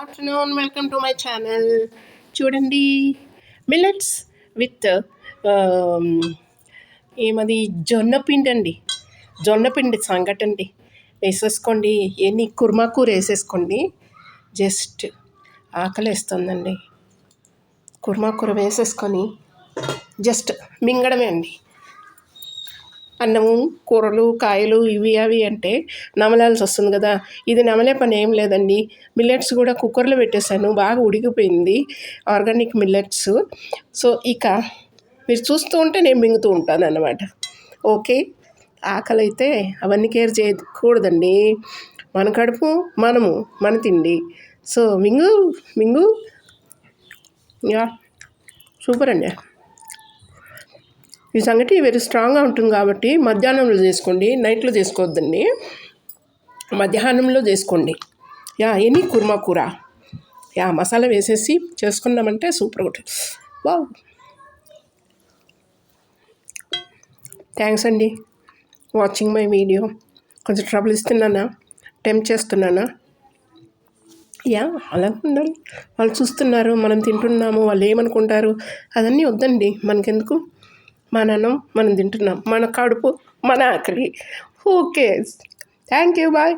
Afternoon welcome to my channel. చూడండి, millets with ఏమది జొన్న పిండి అండి. జొన్న పిండి సంగటండి వేసేసుకోండి. ఎన్ని కుర్మా కూర వేసేసుకోండి. జస్ట్ ఆకలేస్తుందండి. కుర్మా కూర వేసేసుకొని జస్ట్ మింగడమే అండి. అన్నము, కూరలు, కాయలు ఇవి అవి అంటే నమలాల్సి వస్తుంది కదా. ఇది నమలే పని ఏం లేదండి. మిల్లెట్స్ కూడా కుక్కర్లో పెట్టేశాను, బాగా ఉడికిపోయింది. Organic millets. సో ఇక మీరు చూస్తూ ఉంటే నేను మింగుతూ ఉంటాను అన్నమాట. ఓకే, ఆకలి అయితే అవన్నీ కేర్ చేయకూడదండి. మన కడుపు మనము, మన తిండి. సో మింగు మింగు. యా, సూపర్ అండి. ఈ సంగటి వెరీ స్ట్రాంగ్గా ఉంటుంది కాబట్టి మధ్యాహ్నంలో చేసుకోండి, నైట్లో చేసుకోవద్దండి. మధ్యాహ్నంలో చేసుకోండి. యా, ఎనీ కుర్మా కూర యా మసాలా వేసేసి చేసుకున్నామంటే సూపర్ ఉంటుంది. వావ్, థ్యాంక్స్ అండి వాచింగ్ మై వీడియో. కొంచెం ట్రబుల్ ఇస్తున్నానా, టెంప్ట్ చేస్తున్నానా? యా, అలా ఉండాలి. వాళ్ళు చూస్తున్నారు, మనం తింటున్నాము, వాళ్ళు ఏమనుకుంటారు అదన్నీ వద్దండి. మనకెందుకు? మన అన్నం మనం తింటున్నాం, మన కడుపు మన ఆకలి. Okay, thank you, bye.